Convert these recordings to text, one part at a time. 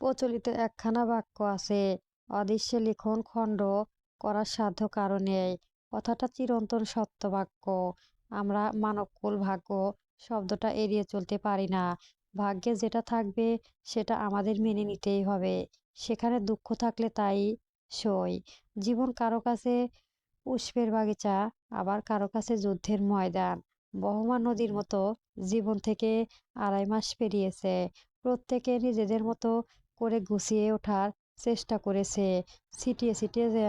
প্রচলিত একখানা বাক্য আছে, অদৃশ্যে লিখন খণ্ড করার সাধ্য কারো নেই। কথাটা চিরন্তন সত্য বাক্য। আমরা মানবকুল ভাগ্য শব্দটা এড়িয়ে চলতে পারি না। ভাগ্যে যেটা থাকবে সেটা আমাদের মেনে নিতেই হবে। সেখানে দুঃখ থাকলে তাই সই। জীবন কারো কাছে পুষ্পের বাগিচা, আবার কারো কাছে যুদ্ধের ময়দান। বহমান নদীর মতো জীবন থেকে 2.5 মাস পেরিয়েছে। প্রত্যেকে নিজেদের মতো করে গুছিয়ে ওঠার চেষ্টা করেছে। ছিটিয়ে ছিটিয়ে যে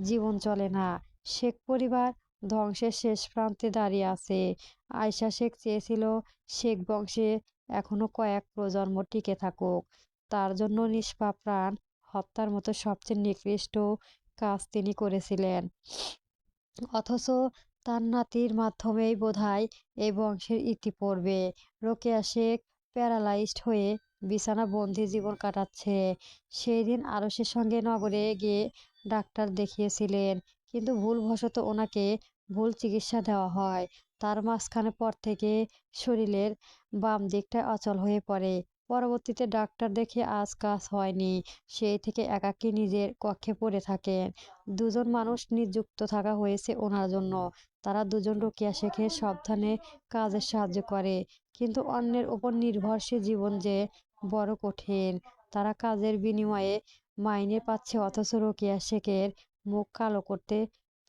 জীবন চলে না। শেখ পরিবার ধ্বংসের শেষ প্রান্তে দাঁড়িয়ে আছে। আয়শা শেখ চেয়েছিল শেখ বংশে এখনো কয়েক প্রজন্ম টিকে থাকুক। তার জন্য নিষ্পাপ প্রাণ হত্যার মতো সবচেয়ে নিকৃষ্ট কাজ তিনি করেছিলেন। অথচ তার নাতির মাধ্যমেই বোধহয় এই বংশের ইতি পড়বে। রোকেয়া শেখ প্যারালাইজড হয়ে বিছানাবন্দি জীবন কাটাচ্ছে। সেই দিন আরশের সঙ্গে নগরে গিয়ে ডাক্তার দেখিয়েছিলেন, কিন্তু ভুলবশত ওনাকে ভুল চিকিৎসা দেওয়া হয়। তার মাঝখানে পর থেকে শরীরের বাম দিকটা অচল হয়ে পড়ে। পরবর্তীতে ডাক্তার দেখে আজ কাজ হয়নি। সেই থেকে একাকী নিজের কক্ষে পড়ে থাকেন। দুজন মানুষ নিযুক্ত থাকা হয়েছে ওনার জন্য। তারা দুজন রোকেয়া শেখের সাবধানে কাজে সাহায্য করে। কিন্তু অন্যের উপর নির্ভরশীল জীবন যে বড় কঠিন। তারা কাজের বিনিময়ে মাইনে পাচ্ছে, অথচ রোকেয়া শেখের মুখ কালো করতে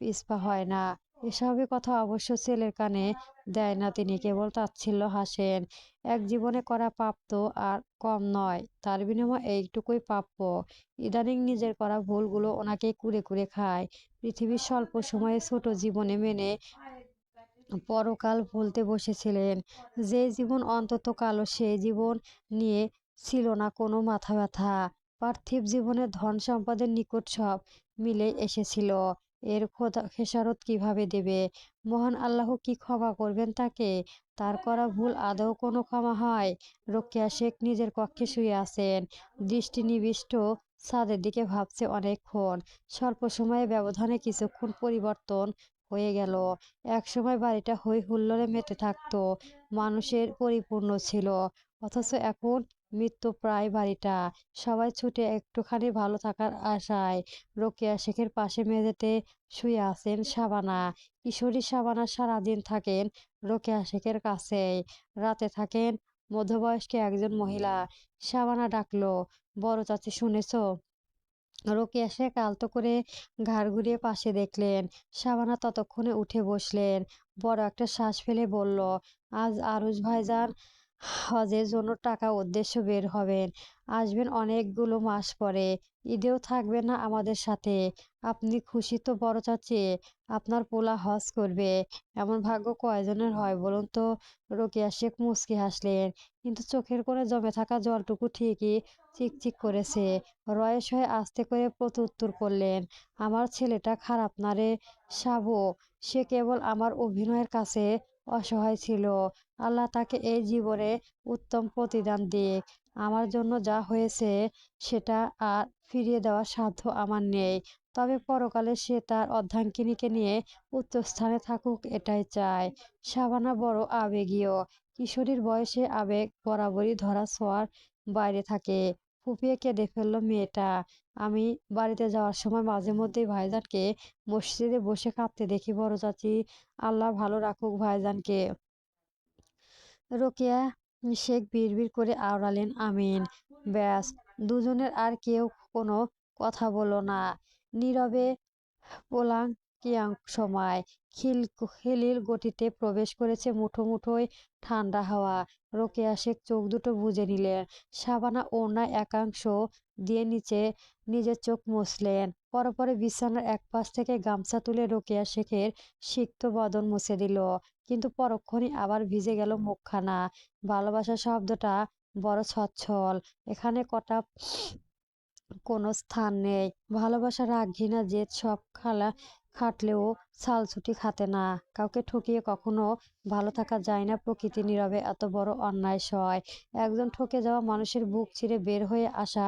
পিছপা হয় না। এসবের কথা অবশ্য ছেলের কানে দেয় না, তিনি কেবল তাচ্ছিল্য হাসেন। এক জীবনে করা পাপ তো আর কম নয়, তার বিনিময়ে এইটুকুই প্রাপ্য। ইদানিং নিজের করা ভুলগুলো ওনাকে কুরে কুরে খায়। পৃথিবীর স্বল্প সময়ে ছোট জীবনে মেনে পরকাল ভুলতে বসেছিলেন। যে জীবন অন্ততকালও সেই জীবন নিয়ে ছিল না কোনো মাথা ব্যথা। পার্থিব জীবনের ধন সম্পদের নিকট সব মিলে এসেছিল। এর খেসারত কিভাবে দেবে? মহান আল্লাহ কি ক্ষমা করবেন তাকে? তার করা ভুল আদৌ কোনো ক্ষমা হয়? রোকেয়া শেখ নিজের কক্ষে শুয়ে আছেন, দৃষ্টি নিবিষ্ট ছাদের দিকে, ভাবছে অনেকক্ষণ। স্বল্প সময়ে ব্যবধানে কিছুক্ষণ পরিবর্তন হয়ে গেল। একসময় বাড়িটা হই হুল্লোড়ে মেতে থাকতো, মানুষের পরিপূর্ণ ছিল। অথচ এখন মৃত্যুপ্রায় বাড়িটা। সবাই ছুটে একটুখানি ভালো থাকার আশায়। রোকেয়া শেখের পাশে মেঝেতে শুয়ে আছেন শাবানা। কিশোরী শাবানা সারাদিন থাকেন রোকেয়া শেখের কাছেই, রাতে থাকেন মধ্যবয়স্ক একজন মহিলা। শাবানা ডাকলো, বড় চাচি শুনেছো? রোকেয়া শেখ আলতো করে ঘাড় ঘুরিয়ে পাশে দেখলেন। শাবানা ততক্ষণে উঠে বসলেন। বড় একটা শ্বাস ফেলে বলল, আজ আরুষ ভাইজান হজের জন্য টাকা উদ্দেশ্য বের হবেন। আসবেন অনেকগুলো মাস পরে। ঈদেও থাকবেন না আমাদের সাথে। আপনি খুশি তো বড় চাচি? আপনার পোলা হজ করবে। এমন ভাগ্য কয়জনের হয় বলুন তো? রোকেয়া শেখ মুচকি হাসলেন, কিন্তু চোখের কোণে জমে থাকা জলটুকু ঠিকই চিকচিক করেছে। রয়েস হয়ে আস্তে করে প্রত্যুত্তর করলেন, আমার ছেলেটা খারাপ না রে সাবু। সে কেবল আমার অভিনয়ের কাছে অসহায় ছিল। আল্লাহ তাকে এই জীবনে উত্তম প্রতিদান দিক। আমার জন্য যা হয়েছে সেটা আর ফিরিয়ে দেওয়ার সাধ্য আমার নেই। তবে পরকালে সে তার অর্ধাঙ্গিনীকে নিয়ে উচ্চস্থানে থাকুক, এটাই চায়। শাবানা বড় আবেগীয়। কিশোরীর বয়সে আবেগ বরাবরই ধরা ছোঁয়ার বাইরে থাকে। ফুপিয়ে কেঁদে ফেলল মেয়েটা। আমি বাড়িতে যাওয়ার সময় মাঝে মধ্যেই ভাইজানকে মসজিদে বসে কাঁদতে দেখি বড় চাচি। আল্লাহ ভালো রাখুক ভাইজানকে। রোকেয়া শেখ বিড়বিড় করে আওড়ালেন, আমিন। ব্যাস, দুজনের আর কেউ কোনো কথা বলল না। নীরবে পোলাং কিয়াং সময় খিলখিলির গতিতে প্রবেশ করেছে মুঠো মুঠোয় ঠান্ডা হাওয়া। রোকেয়া শেখ চোখ দুটো বুজে নিলেন। শাবানা ওড়নায় একাংশ দিয়ে নিজের চোখ মুছলেন। পরপরে বিছানার এক পাশ থেকে গামছা তুলে রোকেয়া শেখের সিক্ত বদন মুছে দিল। কিন্তু পরক্ষণেই আবার ভিজে গেল মুখখানা। ভালোবাসা শব্দটা বড় ছচ্ছল। এখানে কটা কোনো স্থান নেই। ভালোবাসা, রাগ, ঘৃণা, জেদ সব খালা খাটলেও ছালছুটি খাতে না। কাউকে ঠকিয়ে কখনো ভালো থাকা যায় না। প্রকৃতি নীরবে এত বড় অন্যায় সয়। একজন ঠকে যাওয়া মানুষের বুক চিরে বের হয়ে আসা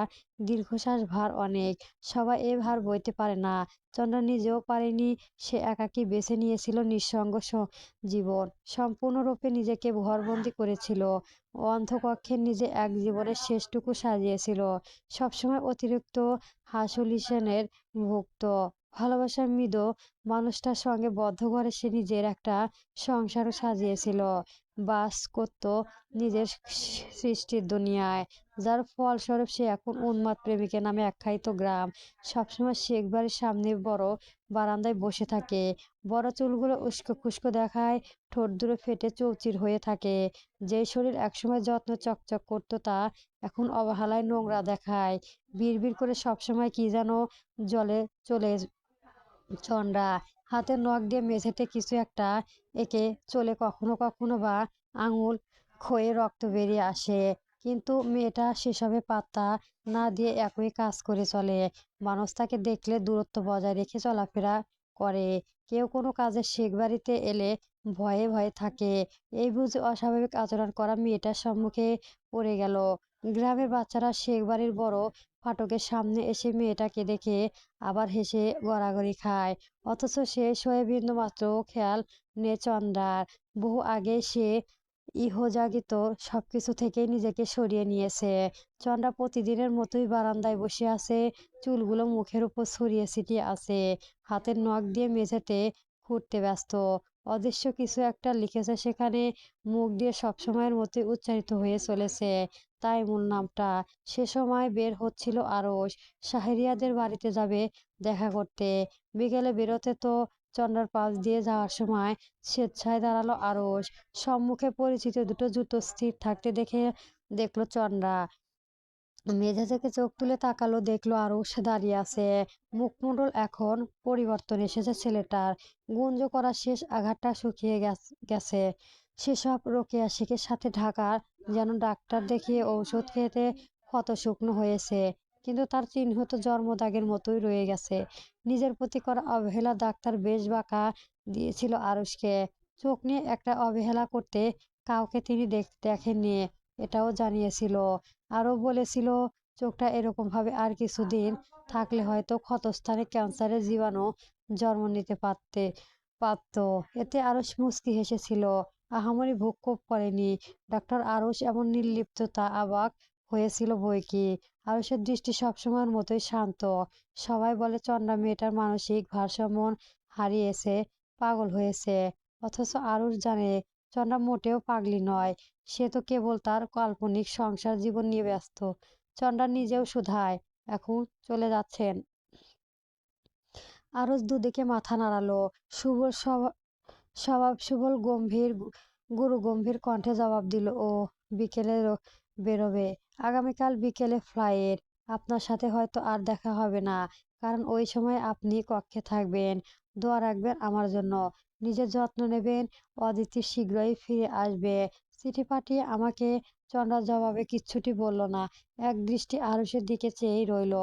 দীর্ঘশ্বাস ভার অনেক। সবাই এ ভার বইতে পারে না। চন্দ্রা নিজেও পারেনি। সে একাকী বেছে নিয়েছিল নিঃসঙ্গ জীবন। সম্পূর্ণরূপে নিজেকে ঘরবন্দি করেছিল। অন্ধকক্ষে নিজে এক জীবনের শেষটুকু সাজিয়েছিল। সবসময় অতিরিক্ত হাসুলিশনের ভুক্ত। ভালোবাসার মৃদ মানুষটার সঙ্গে বদ্ধ ঘরে সে নিজের একটা সংসারও সাজিয়েছিল। বাস করত নিজের সৃষ্টির দুনিয়ায়। যার ফলস্বরূপ সে এখন উন্মাদ প্রেমিকের নামে আখ্যায়িত। গ্রাম সবসময় শেখ বাড়ির সামনে বড় বারান্দায় বসে থাকে। বড় চুলগুলো উস্কো খুস্কো দেখায়। ঠোঁট দুটো ফেটে চৌচির হয়ে থাকে। যে শরীর একসময় যত্ন চকচক করতো তা এখন অবহেলায় নোংরা দেখায়। বিড়বিড় করে সবসময় কি যেন জলে চলে চন্দ্রা। হাতের নখ দিয়ে মেঝেতে কিছু একটা এঁকে চলে। কখনো কখনো বা আঙুল ক্ষয়ে রক্ত বেরিয়ে আসে। কিন্তু মেয়েটা সেসবে পাত্তা না দিয়ে একই কাজ করে চলে। মানুষ তাকে দেখলে দূরত্ব বজায় রেখে চলাফেরা করে। কেউ কোনো কাজে শেখ বাড়িতে এলে ভয়ে ভয়ে থাকে। এই বুঝে অস্বাভাবিক আচরণ করা মেয়েটার সম্মুখে পড়ে গেল। গ্রামের বাচ্চারা শেখ বাড়ির বড় ফাটকের সামনে এসে মেয়েটাকে দেখে আবার হেসে গড়াগড়ি খায়। অথচ সে শোয়ে বিন্দুমাত্র খেয়াল নেই চন্দ্রার। বহু আগে সে ইহজাগিত সবকিছু থেকেই নিজেকে সরিয়ে নিয়েছে। চন্দ্রা প্রতিদিনের মতোই বারান্দায় বসে আছে। চুলগুলো মুখের উপর ছড়িয়ে ছিটিয়ে আছে। হাতের নখ দিয়ে মেঝেতে খুঁড়তে ব্যস্ত। অদৃশ্য কিছু একটা লিখেছে সেখানে। মুখ দিয়ে সবসময়ের মতোই উচ্চারিত হয়ে চলেছে তাইমুল নামটা। সে সময় বের হচ্ছিল আরশ। শাহরিয়াদের বাড়িতে যাবে দেখা করতে। বিকেলে বেরোতে তো চন্দ্রার পাশ দিয়ে যাওয়ার সময় স্বেচ্ছায় দাঁড়ালো আরশ। সম্মুখে পরিচিত দুটো জুতো স্থির থাকতে দেখলো চন্দ্রা। মেঝে থেকে চোখ তুলে তাকালো, দেখলো আরশ দাঁড়িয়ে আছে। মুখমণ্ডল এখন পরিবর্তন এসেছে ছেলেটার। গুঞ্জ করা শেষ, আঘাতটা শুকিয়ে গেছে। সেসব রোকেয়া শেখের সাথে ঢাকার যেন ডাক্তার দেখিয়ে ঔষধ খেতে ক্ষত শুকনো হয়েছে। কিন্তু তার চিহ্ন তো জন্মদাগের মতোই রয়ে গেছে। নিজের প্রতি করা অবহেলা ডাক্তার বেশ বাঁকা দিয়েছিল আরশকে। চোখ নিয়ে একটা অবহেলা করতে কাউকে তিনি দেখেননি, এটাও জানিয়েছিল। আরও বলেছিল চোখটা এরকম ভাবে আর কিছুদিন থাকলে হয়তো ক্ষতস্থানে ক্যান্সারের জীবাণু জন্ম নিতে পারত। এতে আরশ মুচকি হেসেছিল। আহামরি ভ্রুক্ষেপ করেনি। ডাক্তার আরশ এমন নির্লিপ্ততা অবাক হয়েছিল বৈকি। আরশের দৃষ্টি সবসময়ের মতোই শান্ত। সবাই বলে চন্দ্রা মেয়েটার মানসিক ভারসাম্য হারিয়েছে, পাগল হয়েছে। অথচ আরশ জানে চন্দ্রা মোটেও পাগলি নয়। সে তো কেবল তার কাল্পনিক সংসার জীবন নিয়ে ব্যস্ত। চন্দ্রা নিজেও শুধায়, এখন চলে যাচ্ছেন? আরজ দুদিকে মাথা নাড়ালো। সুবল স্বভাব সুবল গম্ভীর গুরু গম্ভীর কণ্ঠে জবাব দিল, ও বিকেলে বেরোবে। আগামীকাল বিকেলে ফ্লাইট। আপনার সাথে হয়তো আর দেখা হবে না, কারণ ওই সময় আপনি কক্ষে থাকবেন। দোয়া রাখবেন আমার জন্য। নিজের যত্ন নেবেন। অদিতি শীঘ্রই ফিরে আসবে। চিঠি পাঠিয়ে আমাকে। চন্দ্রা জবাবে কিচ্ছুটি বলল না। এক দৃষ্টি আরুষের দিকে চেয়েই রইল।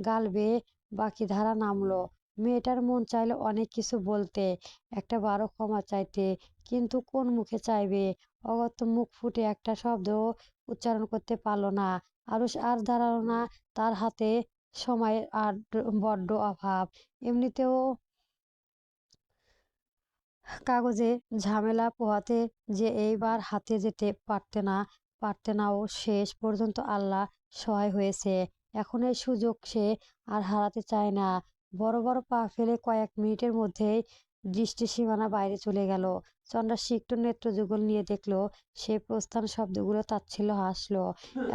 গাল বেয়ে বাকি ধারা নামলো। মেয়েটার মন চাইলো অনেক কিছু বলতে, একটা বারো ক্ষমা চাইতে, কিন্তু কোন মুখে চাইবে? অগত্য মুখ ফুটে একটা শব্দ উচ্চারণ করতে পারল না। আরুষ আর দাঁড়ালো না। তার হাতে সময়ের আর বড্ড অভাব। এমনিতেও কাগজে ঝামেলা পোহাতে যে এইবার হাতে যেতে পারতে নাও শেষ পর্যন্ত আল্লাহ সহায় হয়েছে। এখন এই সুযোগ সে আর হারাতে চায় না। বড় বড় পা ফেলে কয়েক মিনিটের মধ্যেই দৃষ্টি সীমানা বাইরে চলে গেল। চন্দ্রা সিক্ত নেত্রযুগল নিয়ে দেখলো সে প্রস্থান শব্দগুলো তাচ্ছিল্য হাসলো।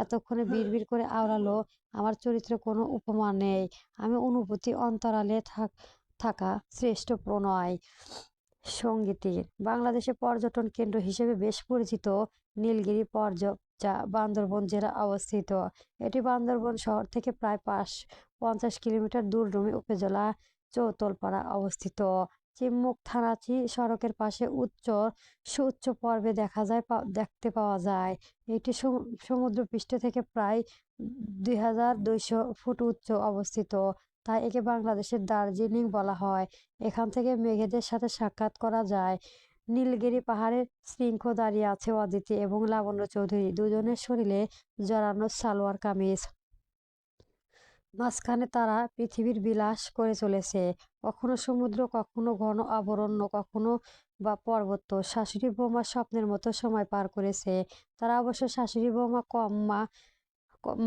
এতক্ষণে বিড়বিড় করে আওড়ালো, আমার চরিত্রে কোনো উপমা নেই। আমি অনুভূতি অন্তরালে থাকা শ্রেষ্ঠ প্রণয় সঙ্গীতী। বাংলাদেশে পর্যটন কেন্দ্র হিসেবে বেশ পরিচিত নীলগিরি যা বান্দরবন জেলা অবস্থিত। এটি বান্দরবন শহর থেকে প্রায় 50 কিলোমিটার দূর রুমি উপজেলা চৌতলপাড়া অবস্থিত। চিম্মুক থানাচি সড়কের পাশে সুউচ্চ পর্বে দেখতে পাওয়া যায়। এটি সমুদ্রপৃষ্ঠ থেকে প্রায় 2200 ফুট উচ্চ অবস্থিত। তাই একে বাংলাদেশের দার্জিলিং বলা হয়। এখান থেকে মেঘেদের সাথে সাক্ষাৎ করা যায়। নীলগিরি পাহাড়ের শৃঙ্খ দাঁড়িয়ে আছে অদিতি এবং লাবণ্য চৌধুরী, দুজনের শরীরে জড়ানো সালোয়ার কামিজ। মাঝখানে তারা পৃথিবীর বিলাস করে চলেছে, কখনো সমুদ্র, কখনো ঘন অভয়ারণ্য, কখনো বা পর্বত। শাশুড়ি বৌমা স্বপ্নের মতো সময় পার করেছে। তারা অবশ্য শাশুড়ি বৌমা কম,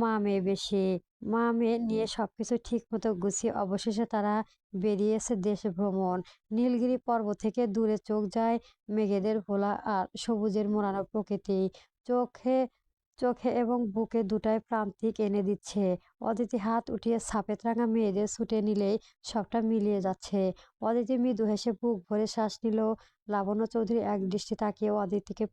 মা মেয়ে বেশি। মা মেয়ে নিয়ে সবকিছু ঠিক মতো গুছিয়ে অবশেষে তারা বেরিয়েছে দেশ ভ্রমণ। নীলগিরি পর্বত থেকে দূরে চোখ যায় মেঘেদের ভোলা আর সবুজের মোড়ানো প্রকৃতি। চোখে চোখে এবং বুকে দুটাই প্রান্তিক এনে দিচ্ছে। অদিতি হাত উঠিয়ে সাপেত রাঙা মেয়েদের ছুটে নিলেই সবটা মিলিয়ে যাচ্ছে। অদিতি মৃদু হেসে বুক ভরে শ্বাস নিল। লাবণ্য চৌধুরী এক দৃষ্টি তাকিয়ে অদিতিকে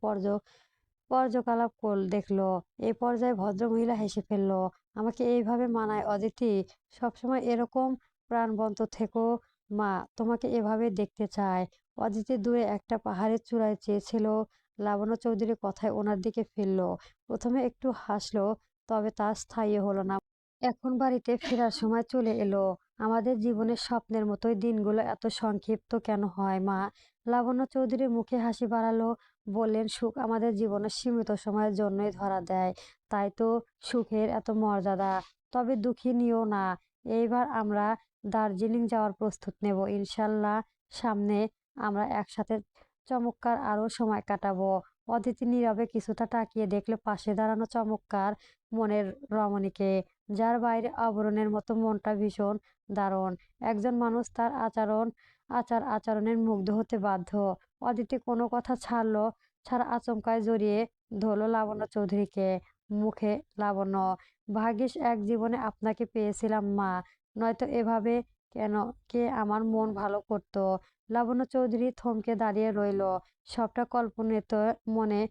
পর্যকলাপ দেখলো। এই পর্যায়ে ভদ্রমহিলা হেসে ফেলল। আমাকে এইভাবে মানায় অদিতি, সবসময় এরকম প্রাণবন্ত থেকো মা, তোমাকে এভাবে দেখতে চায়। অদিতি দূরে একটা পাহাড়ের চূড়ায় চেয়েছিল। লাবণ্য চৌধুরীর কথায় ওনার দিকে ফিরল। প্রথমে একটু হাসলো, তবে তা স্থায়ী হলো না। এখন বাড়িতে ফেরার সময় চলে এলো। আমাদের জীবনের স্বপ্নের মতোই দিনগুলো এত সংক্ষিপ্ত কেন হয় মা? লাবণ্য চৌধুরী মুখে হাসি বাড়ালো, বললেন, সুখ আমাদের জীবনের সীমিত সময়ের জন্যই ধরা দেয়, তাই তো সুখের এত মর্যাদা। তবে দুঃখী নিও না। এইবার আমরা দার্জিলিং যাওয়ার প্রস্তুত নেব ইনশাল্লাহ। সামনে আমরা একসাথে চমৎকার আরো সময় কাটাবো। অদিতি নীরবে কিছুটা তাকিয়ে দেখলো পাশে দাঁড়ানো চমৎকার মনের রমণীকে, যার বাইরে আবরণের মতো মনটা ভীষণ দারুণ। একজন মানুষ তার আচার আচরণের মুগ্ধ হতে বাধ্য। অদিতি কোনো কথা ছাড়া আচমকায় জড়িয়ে ধরলো লাবণ্য চৌধুরীকে। মুখে লাবণ্য, ভাগ্যিস এক জীবনে আপনাকে পেয়েছিলাম মা, নয়তো এভাবে কেন কে আমার মন ভালো করতো। লাবণ্য চৌধুরী থমকে দাঁড়িয়ে রইল। সবটা কল্পনিত মনে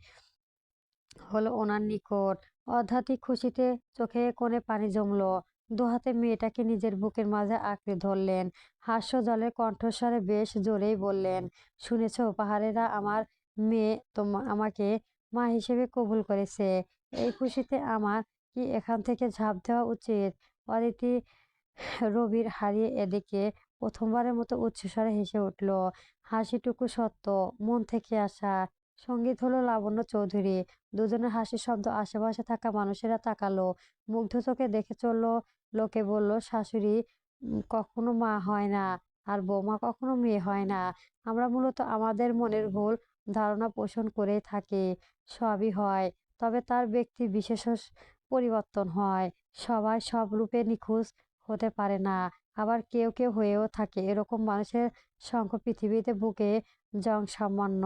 হলো ওনার নিকট। আধ্যাত্মিক খুশিতে চোখে কোণে পানি জমলো। দুহাতে মেয়েটাকে নিজের বুকের মাঝে আঁকড়ে ধরলেন। হাস্যজলের কণ্ঠস্বরে বেশ জোরেই বললেন, শুনেছ, পাহাড়েরা আমার মেয়ে আমাকে মা হিসেবে কবুল করেছে। এই খুশিতে আমার কি এখান থেকে ঝাঁপ দেওয়া উচিত? অদিতি রবির হারিয়ে এদিকে প্রথমবারের মতো উচ্চস্বরে হেসে উঠল। হাসিটুকু সত্য, মন থেকে আসা। সঙ্গীত হলো লাবণ্য চৌধুরী। দুজনের হাসির শব্দ আশেপাশে থাকা মানুষেরা তাকালো, মুগ্ধ চোখে দেখে চলল। লোকে বলল, শাশুড়ি কখনো মা হয় না, আর বৌমা কখনো মেয়ে হয় না। আমরা মূলত আমাদের মনের ভুল ধারণা পোষণ করে থাকি। সবই হয়, তবে তার ব্যক্তি বিশেষ পরিবর্তন হয়। সবাই সব রূপে নিখুঁত হতে পারে না। আবার কেউ কেউ হয়েও থাকে। এরকম মানুষের সংখ্যা পৃথিবীতে বুকে জন সামান্য।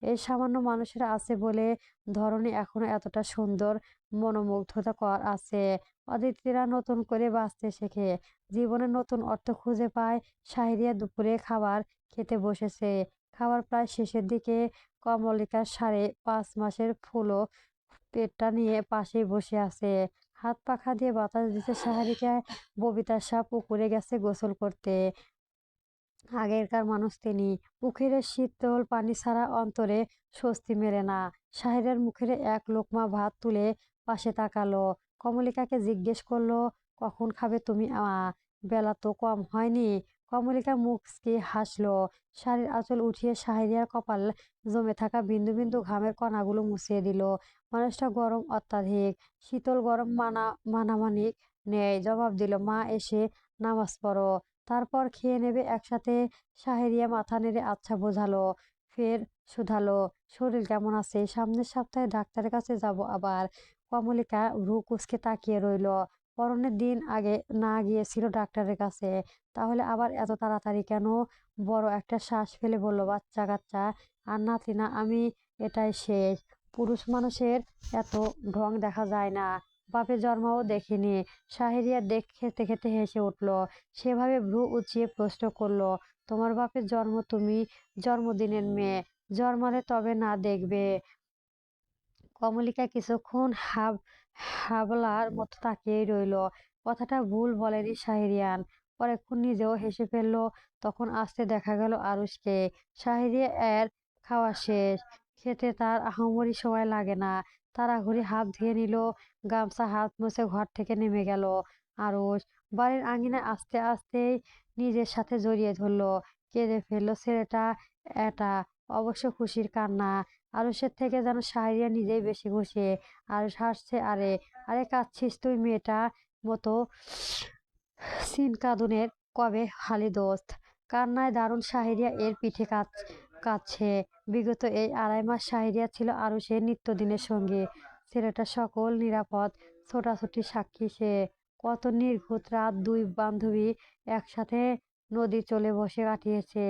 এই সামান্য মানুষেরা আছে বলে ধরনী এখনো এতটা সুন্দর, মনোমুগ্ধকর আছে। অদিতিরা নতুন করে বাঁচতে শেখে, জীবনের নতুন অর্থ খুঁজে পায়। সাহেরিয়া দুপুরে খাবার খেতে বসেছে। খাবার প্রায় শেষের দিকে। কমলিকার 5.5 মাসের ফুলো পেটটা নিয়ে পাশেই বসে আছে। হাত পাখা দিয়ে বাতাস দিচ্ছে সাহারিকা। ববিতার সাপ পুকুরে গেছে গোসল করতে। আগেরকার মানুষ তিনি। পুকুরের শীতল পানি ছাড়া অন্তরে স্বস্তি মেলে না। সাহেরের মুখের এক লোকমা ভাত তুলে পাশে তাকালো। কমলিকাকে জিজ্ঞেস করলো, কখন খাবে তুমি বেলা তো কম হয়নি? কমলিকা মুচকি হাসলো। শাড়ির আঁচল উঠিয়ে সাহেরিয়ার কপাল জমে থাকা বিন্দু বিন্দু ঘামের কণাগুলো মুছিয়ে দিল। মানুষটা গরম অত্যাধিক। শীতল গরম মানামানিক নেই। জবাব দিল, মা এসে নামাজ পড়ো, তারপর খেয়ে নেবে একসাথে। সাহেরিয়া মাথা নেড়ে আচ্ছা বোঝালো। ফের শুধালো, শরীর কেমন আছে? সামনের সপ্তাহে ডাক্তারের কাছে যাব আবার। কমলিকা ভ্রু কুঁচকে তাকিয়ে রইল। পরনের দিন আগে না গিয়েছিল ডাক্তারের কাছে, তাহলে আবার এত তাড়াতাড়ি কেন? বড় একটা শ্বাস ফেলে বলল, বাচ্চা কাচ্চা আর নাতি না আমি, এটাই শেষ। পুরুষ মানুষের এত ঢং দেখা যায় না, বাপে জন্মাও দেখিনি। সাহেরিয়া খেতে খেতে হেসে উঠল। সেভাবে ভ্রু উঁচিয়ে প্রশ্ন করলো, তোমার বাপের জন্ম তুমি জন্মদিনের মেয়ে, জন্মালে তবে না দেখবে। কমলিকা কিছুক্ষণ হাবলার মতো তাকিয়েই রইল। কথাটা ভুল বলেনি সাহেরিয়ান। পরেক্ষণ নিজেও হেসে ফেলল। তখন আস্তে দেখা গেল আরুষকে। সাহেরিয়া এর খাওয়া শেষ। খেতে তার আহামরি সময় লাগে না। তাড়াহুড়ি হাত ধুয়ে নিল, গামছা হাত মুছে ঘর থেকে নেমে গেল। আরুষ। বাড়ির আঙিনায় আস্তে আস্তেই নিজের সাথে জড়িয়ে ধরলো, কেঁদে ফেললো ছেলেটা। এটা অবশ্য খুশির কান্না। আরুষের থেকে যেন শাহরিয়া নিজেই বেশি খুশি। আরুষ হাসছে। আরে আরে কাঁদছিস তুই মেয়েটা মতো? সিন কাঁদুনের কবে খালি দোস্ত। কান্নায় দারুণ শাহরিয়া এর পিঠে কাঁদছে। বিগত এই 2.5 মাস শাহরিয়া ছিল আরুষের নিত্যদিনের সঙ্গী। ছেলেটা সকল নিরাপদ ছোটাছুটি সাক্ষী সে। কত নির্ঘুত রাত দুই বান্ধবী একসাথে নদী চলে বসে কাটিয়েছে,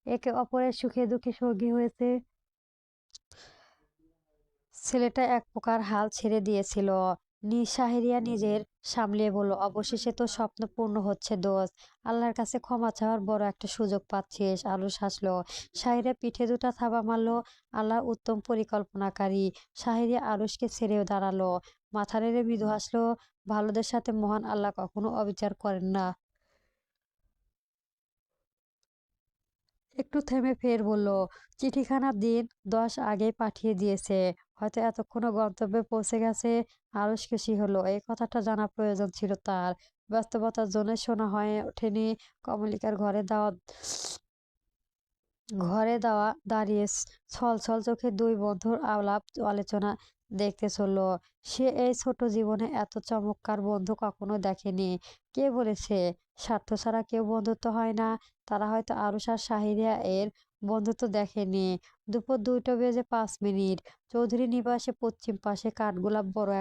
একে অপরের সুখে দুঃখে সঙ্গী হয়েছে। ছেলেটা এক প্রকার হাল ছেড়ে দিয়েছিল। শাহেরিয়া নিজের সামলিয়ে বলল, অবশেষে তো স্বপ্ন পূর্ণ হচ্ছে দোস্ত। আল্লাহর কাছে ক্ষমা চাওয়ার বড় একটা সুযোগ পাচ্ছিস। আরুষ হাসলো। শাহেরিয়া পিঠে দুটা থাবা মারলো। আল্লাহ উত্তম পরিকল্পনাকারী। শাহেরিয়া আরুষকে ছেড়েও দাঁড়ালো, মাথা নেড়ে মৃদু হাসলো। ভালোদের সাথে মহান আল্লাহ কখনো অবিচার করেন না। একটু থেমে ফের বলল, চিঠিখানা দিন 10 আগে পাঠিয়ে দিয়েছে, হয়তো এতক্ষণও গন্তব্যে পৌঁছে গেছে। আরুষ খুশি হলো, এই কথাটা জানা প্রয়োজন ছিল তার। ব্যস্ততার জন্য শোনা হয়ে ওঠেনি। কমলিকার ঘরে দাঁড়িয়ে ছলছল চোখে দুই বন্ধুর আলাপ আলোচনা দেখতে চলল। সে এই ছোট জীবনে এত চমৎকার বন্ধু কখনো দেখেনি। কে বলেছে স্বার্থ ছাড়া কেউ বন্ধুত্ব হয় না? তারা হয়তো আরুষ আর শাহিরিয়া এর বন্ধুত্ব দেখেনি। দুপুর 2:05। চৌধুরী নিবাসে পশ্চিম পাশে কাঠগোলাপ বড়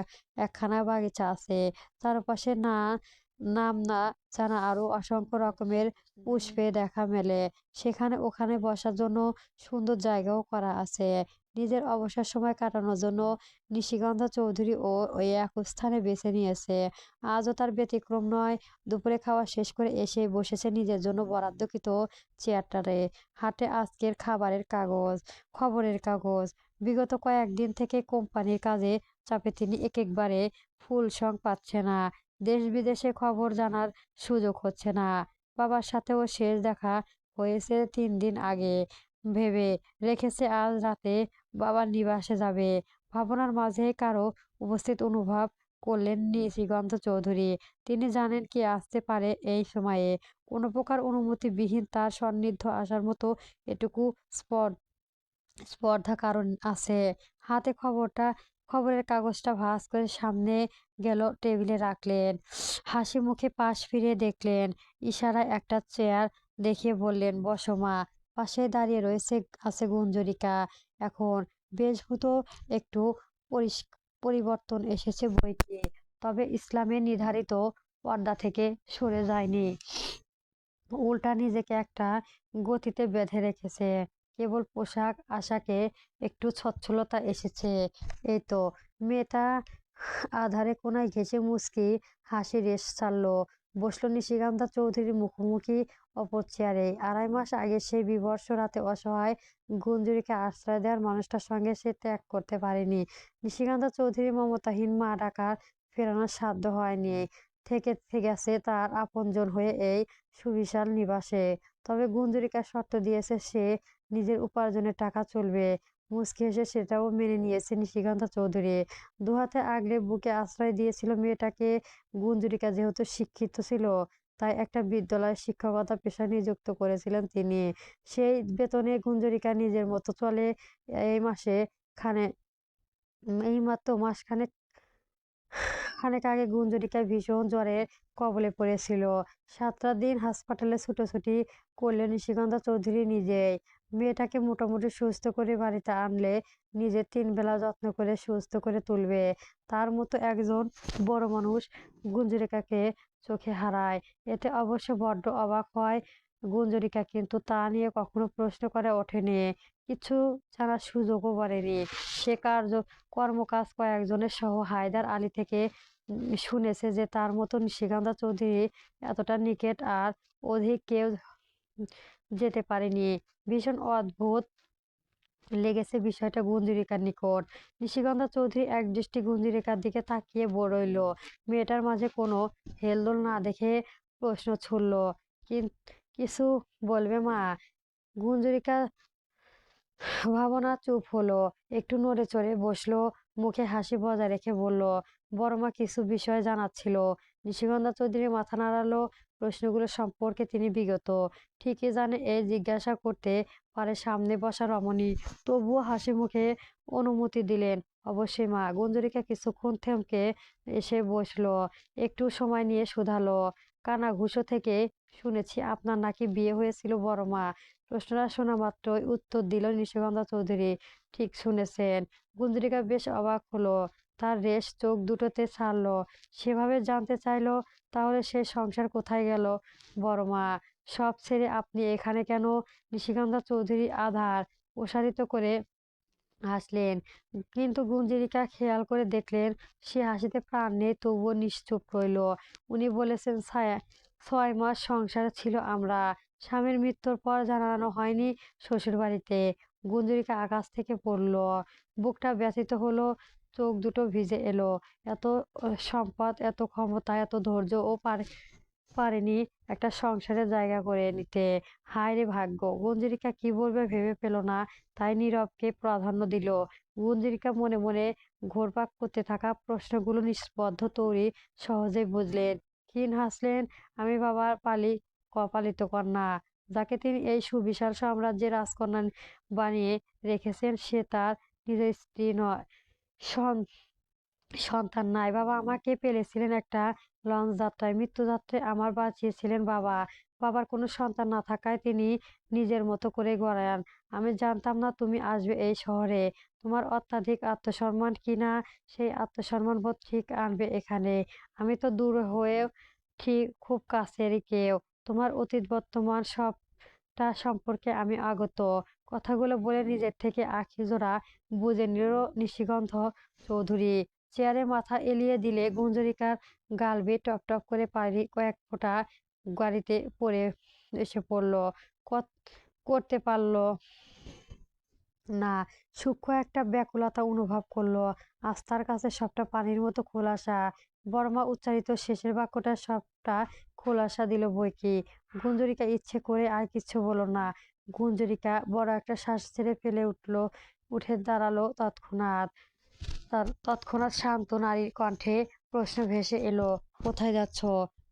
একখানা বাগিচা আছে। চারপাশে নাম না জানা আরো অসংখ্য রকমের পুষ্পে দেখা মেলে। সেখানে ওখানে বসার জন্য সুন্দর জায়গাও করা আছে। নিজের অবসর সময় কাটানোর জন্য নিশিগন্ধা চৌধুরী ওই এক স্থানে বেছে নিয়েছে। আজও তার ব্যতিক্রম নয়। দুপুরে খাওয়া শেষ করে এসে বসেছে নিজের জন্য বরাদ্দকৃত চেয়ারটারে। হাতে আজকের খবরের কাগজ। বিগত কয়েকদিন থেকে কোম্পানির কাজে চাপে তিনি একেবারে ফুল সং পাচ্ছে না। দেশ বিদেশে খবর জানার সুযোগ হচ্ছে না। বাবার সাথেও শেষ দেখা হয়েছে 3 দিন আগে। ভেবে রেখেছে আজ রাতে বাবার নিবাসে যাবে। ভাবনার মাঝে কারো উপস্থিত অনুভব করলেন নিশিগন্ধ চৌধুরী। তিনি জানেন কি আসতে পারে এই সময়ে। কোনো প্রকার অনুমতিবিহীন তার সান্নিধ্য আসার মতো এটুকু স্পর্ধা কারণ আছে। হাতে খবরের কাগজটা ভাঁজ করে সামনে গেল, টেবিলে রাখলেন। হাসি মুখে পাশ ফিরে দেখলেন। ইশারায় একটা চেয়ার দেখিয়ে বললেন, বসো মা। পাশে দাঁড়িয়ে আছে গুঞ্জরিকা। এখন বেশভূত একটু পরিবর্তন এসেছে বই কি, তবে ইসলামের নির্ধারিত পর্দা থেকে সরে যায়নি। উল্টা নিজেকে একটা গতিতে বেঁধে রেখেছে। কেবল পোশাক আশাকে একটু ছচ্ছলতা এসেছে, এই তো। মেয়েটা আধারে কোনায় ঘেঁষে মুচকি হাসি রেশ ছাড়লো। বসলো নিশিগন্ধা চৌধুরীর মুখোমুখি অপর চেয়ারে। 2.5 মাস আগে সেই বীভৎস রাতে অসহায় গুঞ্জুরিকে আশ্রয় দেওয়ার মানুষটার সঙ্গে সে ত্যাগ করতে পারেনি। নিশিগন্ধা চৌধুরীর মমতাহীন মা ডাকার ফেরানোর সাধ্য হয়নি। থেকে গেছে তার আপনজন হয়ে এই সুবিশাল নিবাসে। তবে গুঞ্জরিকা শর্ত দিয়েছে সে নিজের উপার্জনের টাকা চলবে। মুচকি হেসে সেটাও মেনে নিয়েছে নিশিগন্ধা চৌধুরী। দুহাতে আগলে বুকে আশ্রয় দিয়েছিল মেয়েটাকে। গুঞ্জরিকা যেহেতু শিক্ষিত ছিল, তাই একটা বিদ্যালয়ে শিক্ষকতা পেশায় নিযুক্ত করেছিলেন তিনি। সেই বেতনে গুঞ্জরিকা নিজের মতো চলে। এই মাসে খানে এইমাত্র মাসখানেক খানেক আগে গুঞ্জরিকা ভীষণ জ্বরের কবলে পড়েছিল। 7টা দিন হাসপাতালে ছুটোছুটি করলেন নিশিগন্ধা চৌধুরী নিজেই। মেয়েটাকে মোটামুটি সুস্থ করে বাড়িতে আনলে নিজের 3 বেলা যত্ন করে সুস্থ করে তুলবে। তার মতো একজন বড় মানুষ গুঞ্জরিকাকে চোখে হারায়, এতে অবশ্য বড্ড অবাক হয় গুঞ্জরিকা, কিন্তু তা নিয়ে কখনো প্রশ্ন করে ওঠেনি। কিছু জানার সুযোগও করেনি। সে কর্মকাজ কয়েকজনের সহ হায়দার আলী থেকে শুনেছে যে তার মতো নিশিগন্ধা চৌধুরী এতটা নিকেট আর অধিক কেউ যেতে পারেনি। ভীষণ অদ্ভুত লেগেছে বিষয়টা গুঞ্জরিকার নিকট। নিশিগন্ধা চৌধুরী একদৃষ্টি গুঞ্জরিকার দিকে তাকিয়ে রইল। মেয়েটার মাঝে কোনো হেলদোল না দেখে প্রশ্ন ছুড়ল, কিছু বলবে মা? গুঞ্জরিকা ভাবনা চুপ হলো, একটু নড়ে চড়ে বসলো, মুখে হাসি বজায় রেখে বলল, বড় মা কিছু বিষয় জানাচ্ছিল। নিশিগন্ধা চৌধুরী মাথা নাড়ালো। প্রশ্নগুলো সম্পর্কে তিনি বিগত ঠিকই জানে, এই জিজ্ঞাসা করতে পারে সামনে বসা রমণী। তবুও হাসি মুখে অনুমতি দিলেন। অবশ্যই মা। গুঞ্জরিকা কিছুক্ষণ থমকে এসে বসলো। একটু সময় নিয়ে শুধালো, কানাঘুষো থেকে শুনেছি আপনার নাকি বিয়ে হয়েছিল বড় মা। প্রশ্নটা শোনা মাত্রই উত্তর দিল নিশিগন্ধা চৌধুরী, ঠিক শুনেছেন। গুঞ্জরিকা বেশ অবাক হলো। তার রেশ চোখ দুটোতে ছাড়লো। সেভাবে জানতে চাইলো, তাহলে সে সংসার কোথায় গেল বড় মা? সব ছেড়ে আপনি এখানে কেন? নিশিগন্ধা চৌধুরী আধার প্রসারিত করে হাসলেন। কিন্তু গুঞ্জরিকা খেয়াল করে দেখলেন সে হাসিতে প্রাণ নেই, তবুও নিশ্চুপ রইল। উনি বলেছেন, 6 মাস সংসারে ছিল আমরা। স্বামীর মৃত্যুর পর জানানো হয়নি শ্বশুর বাড়িতে। গুঞ্জরিকা আকাশ থেকে পড়ল। বুকটা ব্যথিত হলো, চোখ দুটো ভিজে এলো। এত সম্পদ, এত ক্ষমতা, এত ধৈর্য ও পারেনি একটা সংসারে জায়গা করে নিতে। হায় রে ভাগ্য! গুঞ্জরিকা কি বলবে ভেবে পেল না, তাই নীরবকে প্রাধান্য দিল। গুঞ্জরিকা মনে মনে ঘুরপাক করতে থাকা প্রশ্নগুলো নিষ্পদ্ধ তৈরি সহজেই বুঝলেন। ক্ষীণ হাসলেন। আমি বাবার কপালিত কন্যা। যাকে তিনি এই সুবিশাল সাম্রাজ্যের রাজকন্যা বানিয়ে রেখেছেন, সে তার নিজের স্ত্রী নয়, সন্তান নাই। বাবা আমাকে পেলেছিলেন একটা লঞ্চ যাত্রায়, মৃত্যুযাত্রায় আমার বাঁচিয়েছিলেন বাবা। বাবার কোনো সন্তান না থাকায় তিনি নিজের মতো করে গড়ান। আমি জানতাম না তুমি আসবে এই শহরে। তোমার অত্যাধিক আত্মসম্মান কিনা, সেই আত্মসম্মান বোধ ঠিক আনবে এখানে। আমি তো দূর হয়েও ঠিক খুব কাছেরই কেউ। তোমার অতীত বর্তমান সবটা সম্পর্কে আমি আগত। কথাগুলো বলে নিজের থেকে আঁখি জোড়া বুজে নিল নিশিগন্ধ চৌধুরী। চেয়ারে মাথা এলিয়ে দিলে গুঞ্জরিকার গাল বেয়ে টপটপ করে পানি কয়েক ফোঁটা গাড়িতে পড়ে এসে পড়ল। করতে পারল না। সূক্ষ্ম একটা ব্যাকুলতা অনুভব করলো। আজ তার কাছে সবটা পানির মতো খোলাসা। বড়মা উচ্চারিত শেষের বাক্যটা সবটা খোলাসা দিল বৈকি। গুঞ্জরিকা ইচ্ছে করে আর কিচ্ছু বলল না। গুঞ্জরিকা বড় একটা শ্বাস ছেড়ে ফেলে উঠে দাঁড়ালো তৎক্ষণাৎ। তার তৎক্ষণাৎ শান্ত নারীর কণ্ঠে প্রশ্ন ভেসে এলো, কোথায় যাচ্ছ?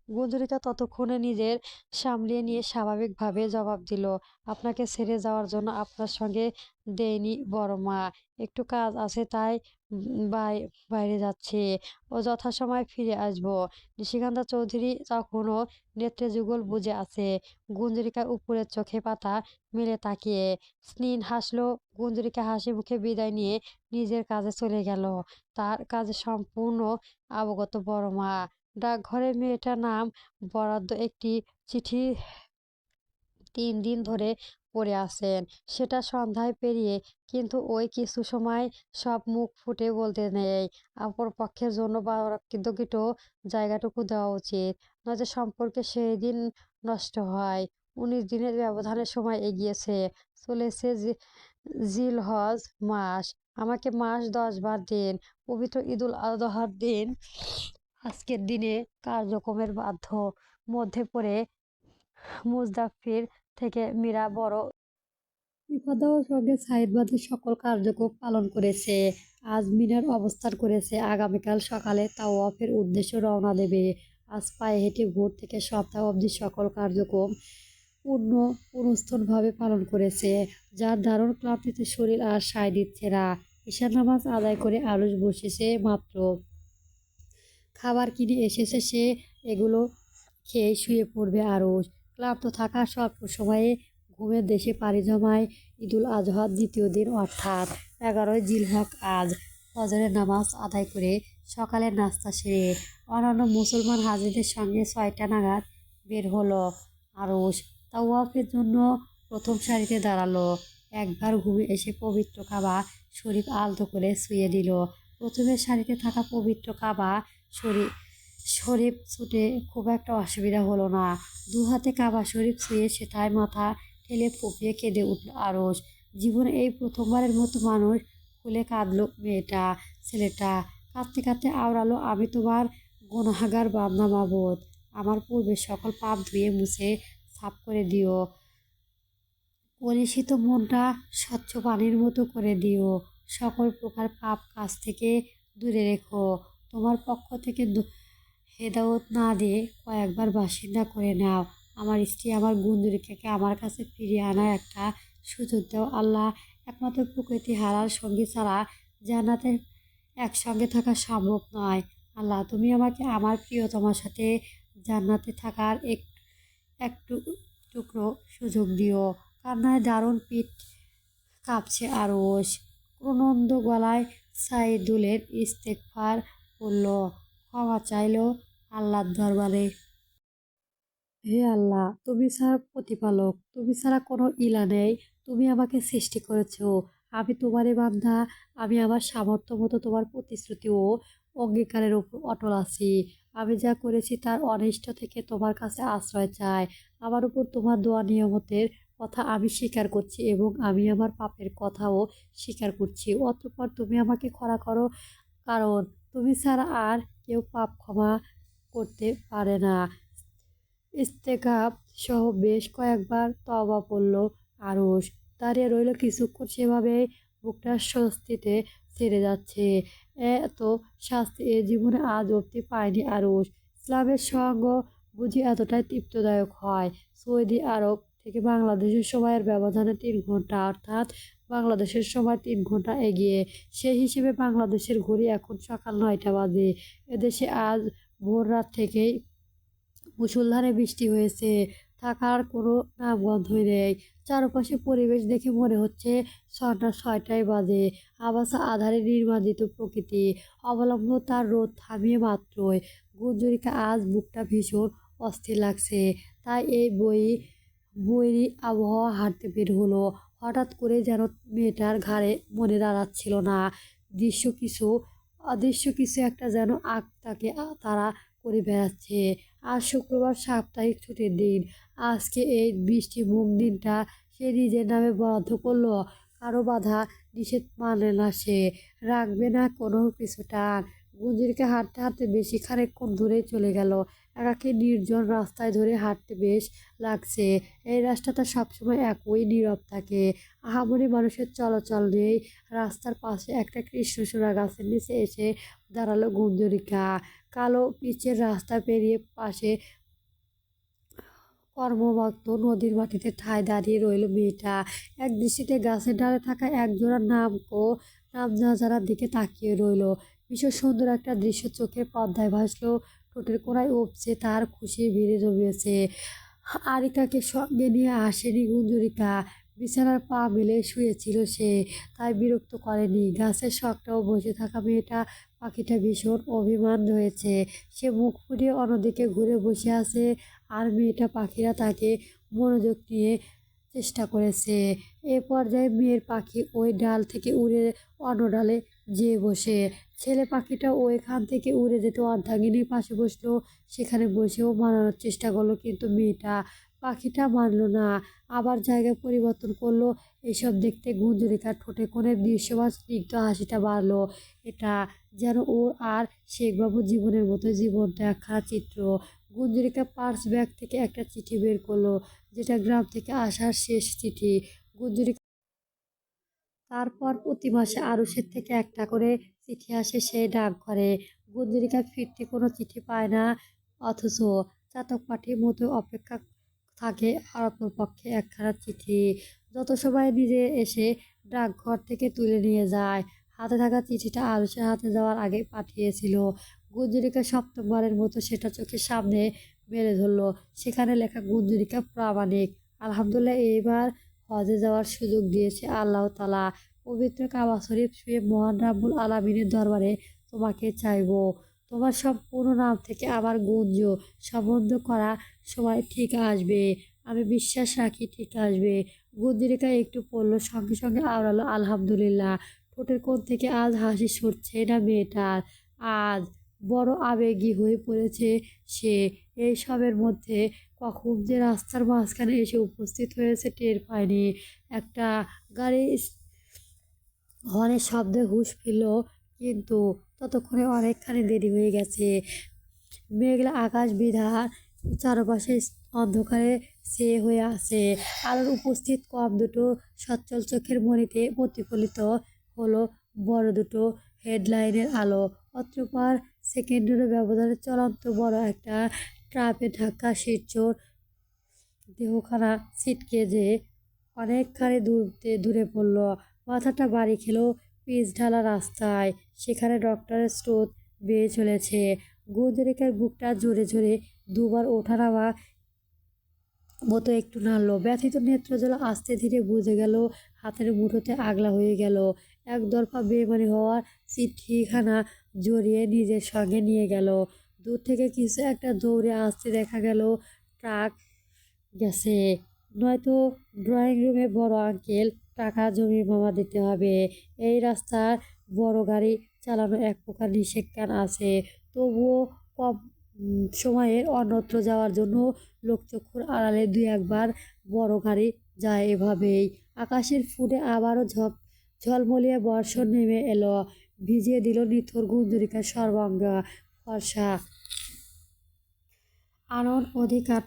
গুঞ্জরিকা ততক্ষণে নিজের সামলিয়ে নিয়ে স্বাভাবিকভাবে জবাব দিল, আপনাকে ছেড়ে যাওয়ার জন্য আপনার সঙ্গে দেয়নি বড় মা। একটু কাজ আছে, তাই বাইরে যাচ্ছি। ও যথাসময়ে ফিরে আসবো। নিশিকান্ত চৌধুরী তখনও নেত্রে যুগল বুজে আছে। গুঞ্জরিকা উপরের চোখে পাতা মেলে তাকিয়ে স্নিন হাসলো। গুঞ্জরিকা হাসি মুখে বিদায় নিয়ে নিজের কাজে চলে গেল। তার কাজে সম্পূর্ণ অবগত বড় মা। ডাকঘরে মেয়েটার নাম বরাদ্দ একটি চিঠি 3 দিন ধরে পড়ে আছেন। সেটা সন্ধ্যায় পেরিয়ে, কিন্তু ওই কিছু সময় সব মুখ ফুটে বলতে নেই। অপর পক্ষের জন্য কৃতকৃত জায়গাটুকু দেওয়া উচিত, নয়তো সম্পর্কে সেই দিন নষ্ট হয়। 19 দিনের ব্যবধানে সময় এগিয়েছে, চলেছে জিলহজ মাস। আমাকে মাস 10 বার দিন। পবিত্র ঈদুল আজহার দিন, আজকের দিনে কার্যক্রমের মধ্যে পড়ে মুজদাফির থেকে মীরা বড় বিপদার সঙ্গে সাইদবাদের সকল কার্যক্রম পালন করেছে। আজ মিনার অবস্থান করেছে। আগামীকাল সকালে তাওয়াফের উদ্দেশ্যে রওনা দেবে। আজ পায়ে হেঁটে ভোর থেকে সপ্তাহ অবধি সকল কার্যক্রম পুনস্থনভাবে পালন করেছে। যার দারুণ ক্লান্তিতে শরীর আর সায় দিচ্ছে না। ঈশার নামাজ আদায় করে আরুষ বসেছে মাত্র। খাবার কিনে এসেছে সে, এগুলো খেয়ে শুয়ে পড়বে আরুষ। ক্লান্ত থাকা স্বল্প সময়ে ঘুমের দেশে পাড়ি জমায় ঈদুল আজহার দ্বিতীয় দিন, অর্থাৎ 11ই জিলহজ। আজ ফজরের নামাজ আদায় করে সকালের নাস্তা সেরে অন্যান্য মুসলমান হাজিদের সঙ্গে 6টা নাগাদ বের হলো আরুষ। তাওয়াফের জন্য প্রথম সারিতে দাঁড়ালো। একবার ঘুমে এসে পবিত্র কাবা শরীফ আলতো করে ছুঁয়ে দিল। প্রথমের সারিতে থাকা পবিত্র কাবা শরীফ ছুটে খুব একটা অসুবিধা হলো না। 2 হাতে কাবা শরীফ ছুঁয়ে সেটায় মাথা ঠেলে ফুঁপিয়ে কেঁদে উঠল আরুষ। জীবনে এই প্রথমবারের মতো মানুষ খুলে কাঁদলো মেয়েটা। ছেলেটা কাঁদতে কাঁদতে আওড়ালো, আমি তোমার গুনাহগার বান্দা মাবুদ। আমার পূর্বের সকল পাপ ধুয়ে মুছে সাফ করে দিও। কলুষিত মনটা স্বচ্ছ পানির মতো করে দিও। সকল প্রকার পাপ কাজ থেকে দূরে রেখো। তোমার পক্ষ থেকে হেদায়েত না দিয়ে কয়েকবার বাসিন্দা করে নাও। আমার স্ত্রী আমার গুঞ্জরিকাকে আমার কাছে ফিরিয়ে আনার একটা সুযোগ দাও আল্লাহ। একমাত্র প্রকৃতি হারার সঙ্গী ছাড়া জান্নাতে একসঙ্গে থাকা সম্ভব নয়। আল্লাহ, তুমি আমাকে আমার প্রিয়তমার সাথে জান্নাতে থাকার একটু টুকরো সুযোগ দিও। কান্নায় দারুণ পিঠ কাঁপছে আরশ। ক্রনন্দ গলায় সাইদুলের ইস্তেগফার করল, ক্ষমা চাইল আল্লাহর দরবারে। হে আল্লাহ, তুমি ছাড়া প্রতিপালক, তুমি ছাড়া কোনো ইলা নেই। তুমি আমাকে সৃষ্টি করেছো, আমি তোমারই বান্দা। আমি আমার সামর্থ্য মতো তোমার প্রতিশ্রুতি ও অঙ্গীকারের উপর অটল আছি। আমি যা করেছি তার অনিষ্ট থেকে তোমার কাছে আশ্রয় চাই। আমার উপর তোমার দোয়া নিয়ামতের কথা আমি স্বীকার করছি এবং আমি আমার পাপের কথাও স্বীকার করছি। অতঃপর তুমি আমাকে ক্ষমা করো, কারণ তুমি ছাড়া আর কেউ পাপ ক্ষমা করতে পারে না। ইস্তেগাব সহ বেশ কয়েকবার তওবা পড়ল আরশ। দাঁড়িয়ে রইল কিছুক্ষণ সেভাবেই, বুকটা স্বস্তিতে ছেড়ে যাচ্ছে। এত শাস্তি এ জীবনে আজ অবধি পায়নি আরশ। ইসলামের সঙ্গ বুঝি এতটাই তৃপ্তদায়ক হয়। সৌদি আরব থেকে বাংলাদেশের সময়ের ব্যবধানে 3 ঘন্টা, অর্থাৎ বাংলাদেশের সময় 3 ঘন্টা এগিয়ে। সেই হিসেবে বাংলাদেশের ঘড়ি এখন সকাল 9টা বাজে। এদেশে আজ ভোর রাত থেকেই মুষলধারে বৃষ্টি হয়েছে, থাকার কোনো নামগন্ধই নেই। চারপাশে পরিবেশ দেখে মনে হচ্ছে সন্ধ্যা 6টাই বাজে। আবাসা আধারে নির্মাজিত প্রকৃতি, অবলম্বন তার রোদ থামিয়ে মাত্রই। গুঞ্জরিকা আজ বুকটা ভীষণ অস্থির লাগছে, তাই এই বৈরী আবহাওয়া হাঁটতে বের হলো। হঠাৎ করে যেন মেয়েটার ঘাড়ে মনে দাঁড়াচ্ছিল না। দৃশ্য কিছু অদৃশ্য কিছু একটা যেন আগ তাকে তাড়া করে বেড়াচ্ছে। আজ শুক্রবার, সাপ্তাহিক ছুটির দিন। আজকে এই বৃষ্টিমুখ দিনটা সে নিজের নামে বরাদ্দ করলো। কারো বাধা নিষেধ মানে না সে, রাখবে না কোনো কিছু টান। গুঞ্জরিকে হাঁটতে হাঁটতে বেশি খানিকক্ষণ দূরেই চলে গেল। একাকী নির্জন রাস্তায় ধরে হাঁটতে বেশ লাগছে। এই রাস্তাটা সবসময় একই নীরব থাকে, আহামরি মানুষের চলাচল নেই। রাস্তার পাশে একটা কৃষ্ণচূড়া গাছের নিচে এসে দাঁড়ালো গুঞ্জরিকা। কালো পিচের রাস্তা পেরিয়ে পাশে কর্মমগ্ন নদীর মাটিতে ঠায় দাঁড়িয়ে রইল মেয়েটা। এক দৃষ্টিতে গাছের ডালে থাকা একজোড়া নাম না জানার দিকে তাকিয়ে রইল। ভীষণ সুন্দর একটা দৃশ্য চোখের পর্দায় ভাসলো। ঠোঁটের কোণায় উপচে তার খুশি ভিড়ে জমিয়েছে। আরিকাকে সঙ্গে নিয়ে আসেনি গুঞ্জরিকা। বিছানার পা মেলে শুয়েছিল সে, তাই বিরক্ত করেনি। গাছের শখটাও বসে থাকা পাখিটা ভীষণ অভিমান হয়েছে। সে মুখ ফুটিয়ে অন্যদিকে ঘুরে বসে আছে, আর মেয়েটা পাখিরা তাকে মনোযোগ নিয়ে চেষ্টা করেছে। এ পর্যায়ে মেয়ের পাখি ওই ডাল থেকে উড়ে অন্য ডালে যেয়ে বসে। ছেলে পাখিটা ওইখান থেকে উড়ে যেতে অর্ধাঙ্গিনীর পাশে বসলো। সেখানে বসেও মানানোর চেষ্টা করলো, কিন্তু পাখিটা মানল না, আবার জায়গা পরিবর্তন করলো। এসব দেখতে গুঞ্জরিকার ঠোঁটে কোণে দৃশ্যমান স্নিগ্ধ হাসিটা বাড়লো। এটা যেন ওর আর শেখবাবুর জীবনের মতো জীবন্ত একখানা চিত্র। গুঞ্জরিকা পার্স ব্যাগ থেকে একটা চিঠি বের করলো, যেটা গ্রাম থেকে আসার শেষ চিঠি। গুঞ্জরিকা তারপর প্রতি মাসে আরুষের থেকে একটা করে চিঠি আসে সেই ডাকঘরে। গুঞ্জরিকা ফিরতি কোনো চিঠি পায় না, অথচ চাতক পাখির মতো অপেক্ষা থাকে অপরপক্ষে একখানা চিঠি। যত সময় নিজে এসে ডাকঘর থেকে তুলে নিয়ে যায়। হাতে থাকা চিঠিটা আরুষের হাতে যাওয়ার আগে পাঠিয়েছিল। গুঞ্জরিকা সপ্তমবারের মতো সেটা চোখের সামনে মেলে ধরল। সেখানে লেখা, গুঞ্জরিকা প্রামাণিক। আলহামদুলিল্লাহ, এইবার হজে যাওয়ার সুযোগ দিয়েছে আল্লাহ তাআলা। পবিত্র কাবা শরীফ ছুঁয়ে মহান রাব্বুল আলামিনের দরবারে তোমাকে চাইব। তোমার সম্পূর্ণ নাম থেকে আমার গুঞ্জ সম্বন্ধ করা সময় ঠিক আসবে। আমি বিশ্বাস রাখি ঠিক আসবে। গুঞ্জরিকা একটু পড়ল, সঙ্গে সঙ্গে আওড়ালো আলহামদুলিল্লাহ। ঠোঁটের কোণ থেকে আজ হাসি সরছে না মেয়েটার। আজ বড় আবেগী হয়ে পড়েছে সে। এই সবের মধ্যে কখন যে রাস্তার মাঝখানে এসে উপস্থিত হয়েছে টের পায়নি। একটা গাড়ি হর্নের শব্দে হুঁশ ফিরল, কিন্তু ততক্ষণে অনেকখানি দেরি হয়ে গেছে। মেঘলা আকাশ বিধার চারপাশে অন্ধকারে ছেয়ে হয়ে আছে। আলোর উপস্থিত কম দুটো সচ্ছল চোখের মণিতে প্রতিফলিত হলো বড় দুটো হেডলাইনের আলো। অতঃপর সেকেন্ডেরও ব্যবধানে চূড়ান্ত বড় একটা ট্রাপে ধাক্কা শিরচোর দেহখানা ছিটকে যে অনেকখানি দূরে পড়ল। মাথাটা বাড়ি খেলো পিচ ঢালা রাস্তায়। সেখানে ডক্টরের স্রোত বেয়ে চলেছে। গুঞ্জরিকার বুকটা জোরে জোরে দুবার ওঠানামা মতো একটু নাড়ল। ব্যথিত নেত্রজল আস্তে ধীরে বুঝে গেল হাতের মুঠোতে আগলা হয়ে গেল। একদরফা বেইমানি হওয়ার চিঠিখানা জড়িয়ে নিজের সঙ্গে নিয়ে গেল। দূর থেকে কিছু একটা দৌড়ে আসতে দেখা গেল। ট্রাক গেছে, নয়তো ড্রয়িং রুমে বড় আঙ্কেল টাকা জমি জমা দিতে হবে। এই রাস্তার বড় গাড়ি চালানো এক প্রকার নিষেধজ্ঞান আছে, তবুও কম সময়ের অন্যত্র যাওয়ার জন্য লোকচক্ষুর আড়ালে দুই একবার বড় গাড়ি যায় এভাবেই। আকাশের ফুটে আবারও ঝলমলিয়ে বর্ষণ নেমে এলো, ভিজিয়ে দিল নিথর গুঞ্জরিকার সর্বাঙ্গ ফর্সা। আনন অধিকার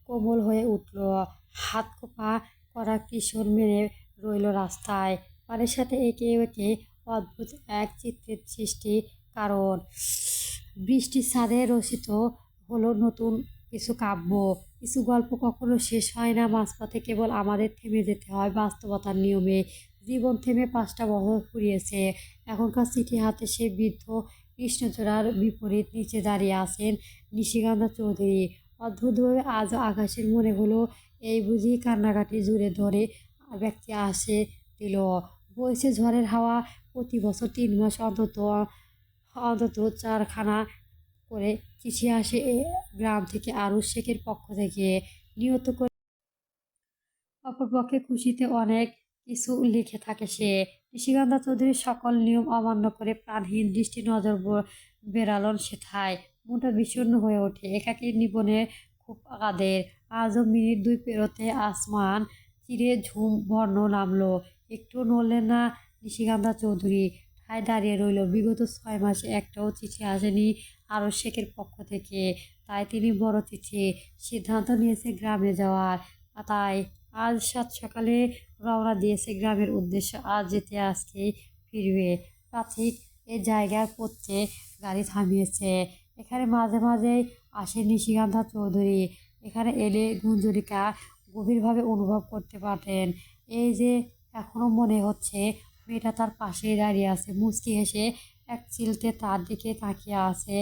কোমল হয়ে উঠল। হাত খোপা করা কিশোর মেরে রইল রাস্তায়। পানির সাথে এঁকে এঁকে অদ্ভুত এক চিত্রের সৃষ্টি। কারণ বৃষ্টির ছাদে রচিত হলো নতুন কিছু কাব্য, কিছু গল্প কখনো শেষ হয় না মাঝপথে। কেবল আমাদের থেমে যেতে হয় বাস্তবতার নিয়মে। জীবন থেমে 5টা বছর ফুরিয়েছে। এখনকার চিঠি হাতে সে বৃদ্ধ কৃষ্ণচূড়ার বিপরীত নিচে দাঁড়িয়ে আছেন নিশিকান্ত চৌধুরী। অদ্ভুতভাবে আজও আকাশের মনে হলো এই বুঝি কান্নাকাটি জুড়ে ধরে ব্যক্তি আসে দিল। বইছে ঝড়ের হাওয়া। প্রতি বছর 3 মাস অন্তত অন্তত 4খানা করে চিঠি আসে এ গ্রাম থেকে আরুশ শেখের পক্ষ থেকে। নিয়ত করে অপরপক্ষে খুশিতে অনেক কিছু লিখে থাকে সে। নিশিকান্ত চৌধুরীর সকল নিয়ম অমান্য করে প্রাণহীন দৃষ্টি নজর বেড়ালন সেথায়। মনটা বিষণ্ণ হয়ে ওঠে। একাকী নিবনে খুব কাদের। আজও মিনিট 2 পেরোতে আসমান চিরে ঝুম বর্ণ নামলো। একটু নড়লেন না নিশিকান্ত চৌধুরী, ঠায় দাঁড়িয়ে রইল। বিগত 6 মাসে একটাও চিঠি আসেনি আরুশ শেখের পক্ষ থেকে। তাই তিনি বড় চিঠি সিদ্ধান্ত নিয়েছে গ্রামে যাওয়ার। তাই আজ 7 সকালে রওনা দিয়েছে গ্রামের উদ্দেশ্যে। আজ যেতে আজকেই ফিরবে। প্রাথমিক এ জায়গার পথে গাড়ি থামিয়েছে। এখানে মাঝে মাঝেই আসে নিশিকান্ত চৌধুরী। এখানে এলে গুঞ্জরিকা গভীরভাবে অনুভব করতে পারতেন। এই যে এখনো মনে হচ্ছে মেয়েটা তার পাশেই দাঁড়িয়ে আছে, মুচকি হেসে এক চিলতে তার দিকে তাকিয়ে আছে।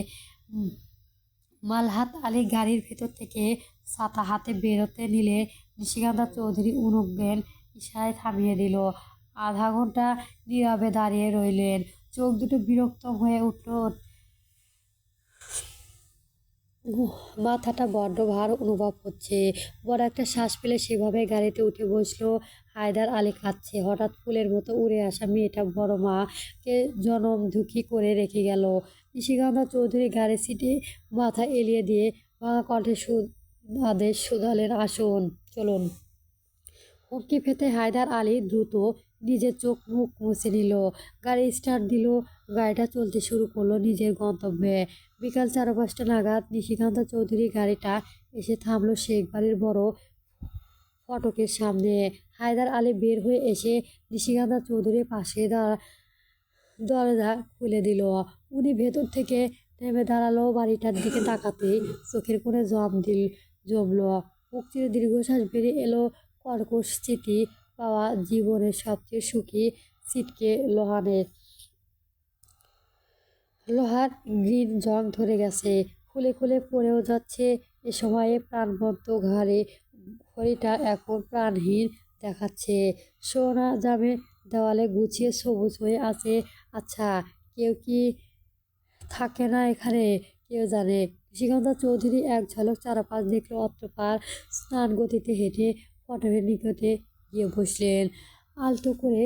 মালহাত আলী গাড়ির ভেতর থেকে ছাতা হাতে বেরোতে নিলে নিশিকান্ত চৌধুরী অনুজ্ঞের ইশারায় থামিয়ে দিল। আধা ঘন্টা নীরবে দাঁড়িয়ে রইলেন। চোখ দুটো বিরক্ত হয়ে উঠল। মাথাটা বড্ড ভার অনুভব হচ্ছে। বড় একটা শ্বাস ফেলে সেভাবে গাড়িতে উঠে বসলো। হায়দার আলী কাঁদছে। হঠাৎ ফুলের মতো উড়ে আসা মেয়েটা বড় মাকে জনম দুঃখী করে রেখে গেল। নিশিকান্ত চৌধুরী গাড়ির সিটে মাথা এলিয়ে দিয়ে ভাঙা কণ্ঠে আদেশ শুধালেন, আসুন, চলুন। হুমকি খেতে হায়দার আলী দ্রুত নিজের চোখ মুখ মুছে নিল। গাড়ি স্টার্ট দিল। গাড়িটা চলতে শুরু করলো নিজের গন্তব্যে। বিকাল 4:30 নাগাদ নিশিকান্ত চৌধুরী গাড়িটা এসে থামলো শেখ বাড়ির বড় ফটকের সামনে। হায়দার আলী বের হয়ে এসে নিশিকান্ত চৌধুরীর পাশে দরজা খুলে দিল। উনি ভেতর থেকে নেমে দাঁড়ালো। বাড়িটার দিকে তাকাতেই চোখের কোণে জমল। মুখ চিরে দীর্ঘশ্বাস বেরিয়ে এলো। কর্কশ স্মৃতি পাওয়া জীবনের সবচেয়ে সুখী ছিটকে লোহার গ্রিন জং ধরে গেছে, খুলে খুলে পড়েও যাচ্ছে। এ সময়ে প্রাণবন্ত ঘড়িটা এখন প্রাণহীন দেখাচ্ছে। সোনা জামে দেওয়ালে গুছিয়ে সবুজ হয়ে আছে। আচ্ছা, কেউ কি থাকে না এখানে? কেউ জানে? নিশিকান্ত চৌধুরী এক ঝলক চারপাশ দেখলো। অতঃপর স্নান গতিতে হেঁটে ফটকের নিকটে গিয়ে বসলেন। আলতো করে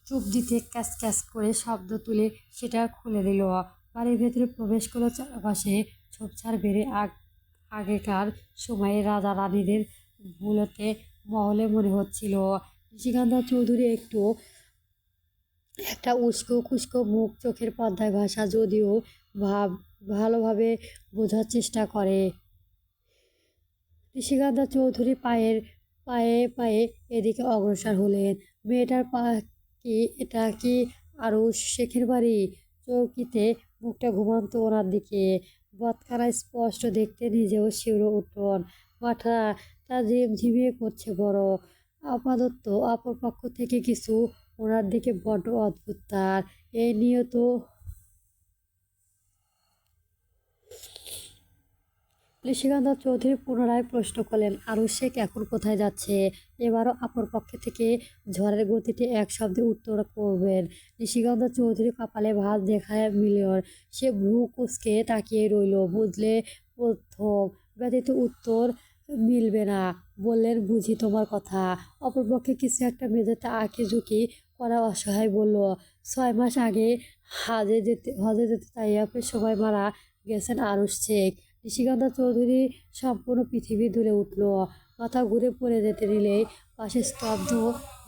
চুপ দিতে ক্যাচ ক্যাচ করে শব্দ তুলে সেটা খুলে দিল। বাড়ির ভেতরে প্রবেশ করলো। চারপাশে ঝোপঝাড় বেড়ে আগেকার সময়ে রাজা রানীদের ভুলতে মহলে মনে হচ্ছিল। নিশিকান্ত চৌধুরী একটা উস্কো খুস্কো মুখ, চোখের পর্দায় ভাষা, যদিও ভালোভাবে বোঝার চেষ্টা করে। নিশিকান্ত চৌধুরী পায়ে পায়ে এদিকে অগ্রসর হলেন। মেয়েটার এটা কি আরুশ শেখের বাড়ি? চৌকিতে মুখটা ঘুমান্ত ওনার দিকে। বদখানা স্পষ্ট দেখতে নিজেও শিউরে উঠল। মাথা তা ঝিমঝিমিয়ে করছে বড়। আপাতত অপর পক্ষ থেকে কিছু ওনার দিকে বড্ড অদ্ভুত তার। এই নিয়ে তো নিশিকান্ত চৌধুরী পুনরায় প্রশ্ন করলেন, আরু শেখ এখন কোথায় যাচ্ছে? এবারও অপর পক্ষ থেকে ঝড়ের গতিতে এক শব্দে উত্তর করবেন। নিশিকান্ত চৌধুরী কপালে ভাঁজ দেখায় মিলিয়ন। সে ভ্রু কুঁচকে তাকিয়ে রইল। বুঝলে প্রথম ব্যতীত উত্তর মিলবে না। বললেন, বুঝি তোমার কথা। অপরপক্ষে কিছু একটা মেঝেতে আঁকিঝুঁকি করা অসহায় বলল, 6 মাস আগে হজে যেতে চাইয়া সময় মারা গেছেন আরুশ শেখ। নিশিকান্ত চৌধুরী সম্পূর্ণ পৃথিবী দুলে উঠল। মাথা ঘুরে পড়ে যেতে নিলেই পাশে স্তব্ধ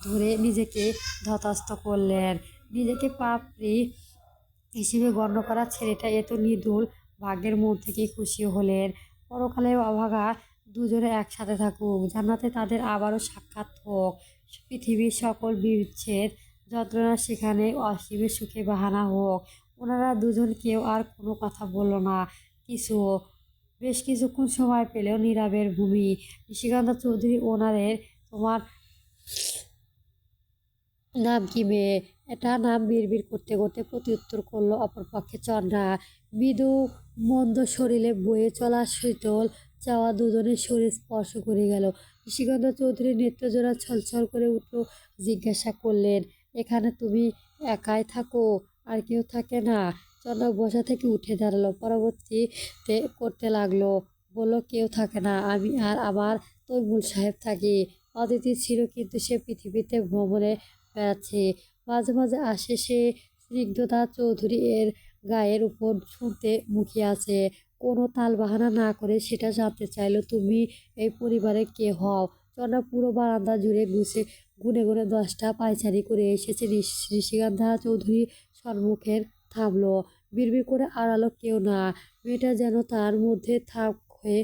ধরে নিজেকে ধাতস্থ করলেন। নিজেকে পাপড়ি হিসেবে গণ্য করা ছেলেটা এত নির্দুল ভাগ্যের মন থেকেই খুশি হলেন। পরকালে অভাগা দুজনে একসাথে থাকুক, জান্নাতে তাদের আবারও সাক্ষাৎ হোক। পৃথিবীর সকল বিচ্ছেদ যন্ত্রণা সেখানে অসীমের সুখে বাহানা হোক। ওনারা দুজন কেউ আর কোনো কথা বলল না। কিছু বেশ কিছুক্ষণ সময় পেলেও নীরবের ভূমি। নিশিকান্ত চৌধুরী ওনারের, তোমার নাম কি মেয়ে? এটা নাম বিড়বিড় করতে করতে প্রত্যুত্তর করলো অপরপক্ষে চন্দ্রা। মৃদু মন্দ শরীরে বয়ে চলা শীতল চাওয়া দুজনের শরীর স্পর্শ করে গেল। নিশিকান্ত চৌধুরীর নেত্রজোড়া ছলছল করে উঠল। জিজ্ঞাসা করলেন, এখানে তুমি একাই থাকো? আর কেউ থাকে না? চন্দ্রা বসা থেকে উঠে দাঁড়ালো, পরবর্তীতে করতে লাগলো। বলল, কেউ থাকে না, আমি আর আমার তৈমুল সাহেব থাকি। অদিতি ছিল, কিন্তু সে পৃথিবীতে ভ্রমণে বেড়াচ্ছে। মাঝে মাঝে আসে সে। স্নিগ্ধতা চৌধুরী এর গায়ের উপর শুনতে মুখিয়ে আছে। কোনো তালবাহানা না করে সেটা জানতে চাইল, তুমি এই পরিবারের কে হও? চন্দ্রা পুরো বারান্দা জুড়ে গুনে গুনে 10টা পায়চারি করে এসেছে। ঋষিকান্তা চৌধুরী সম্মুখের থামলো। বিড়বিড় করে আড়ালো, কেউ না। মেয়েটা যেন তার মধ্যে থাক হয়ে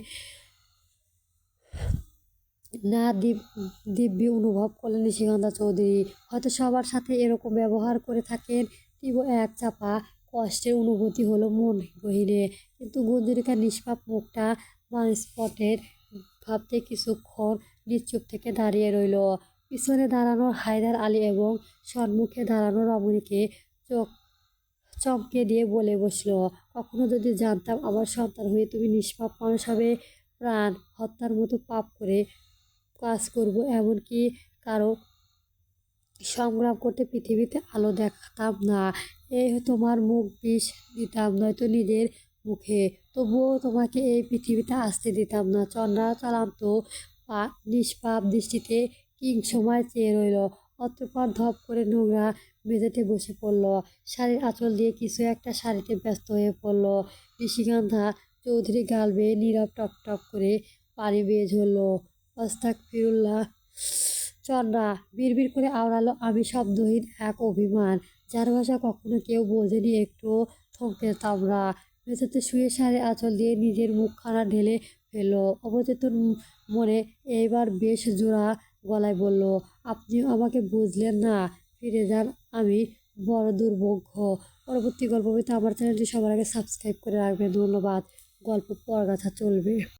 না দিব্যি অনুভব করলেন নিশিকান্ত চৌধুরী। হয়তো সবার সাথে এরকম ব্যবহার করে থাকেন। তীব্র এক চাপা কষ্টের অনুভূতি হলো মন গহীনে। কিন্তু গুঞ্জরিকার নিষ্পাপ মুখটা স্পটের ভাবতে কিছুক্ষণ নিশ্চুপ থেকে দাঁড়িয়ে রইল। পিছনে দাঁড়ানো হায়দার আলী এবং সম্মুখে দাঁড়ানো রমণীকে চোখ চমকে দিয়ে বলে বসলো, কখনো যদি জানতাম আমার সন্তান হয়ে তুমি নিষ্পাপ মানুষ হবে, প্রাণ হত্যার মতো পাপ করে কাজ করব, এমনকি কারো সংগ্রাম করতে পৃথিবীতে আলো দেখাতাম না। এই তোমার মুখ বিষ দিতাম, নয়তো নিজের মুখে। তবুও তোমাকে এই পৃথিবীতে আসতে দিতাম না। চন্দ্রা চালান্ত পা নিষ্পাপ দৃষ্টিতে সময় চেয়ে রইল। অতঃপর ধপ করে নোংরা মেঝেতে বসে পড়ল। শাড়ির আঁচল দিয়ে কিছু একটা শাড়িতে ব্যস্ত হয়ে পড়ল। নিশিকান্তা চৌধুরী গাল বেয়ে নীরব টপ টপ করে পানি বেয়ে ঝরল। আস্তাগফিরুল্লাহ। চন্দ্রা বিড়বিড় করে আওড়ালো, আমি শব্দহীন এক অভিমান, যার ভাষা কখনো কেউ বোঝেনি। একটু থমকে তামরা মেঝেতে শুয়ে শাড়ির আঁচল দিয়ে নিজের মুখখানা ঢেলে ফেলল। অবচেতন মনে এইবার বেশ জোড়া গলায় বলল, আপনিও আমাকে বুঝলেন না? ফিরে যান, আমি বড় দুর্ভাগ্য। পরবর্তী গল্প পেতে আমার চ্যানেলটি সবার আগে সাবস্ক্রাইব করে রাখবেন। ধন্যবাদ। গল্প পরগাথা চলবে।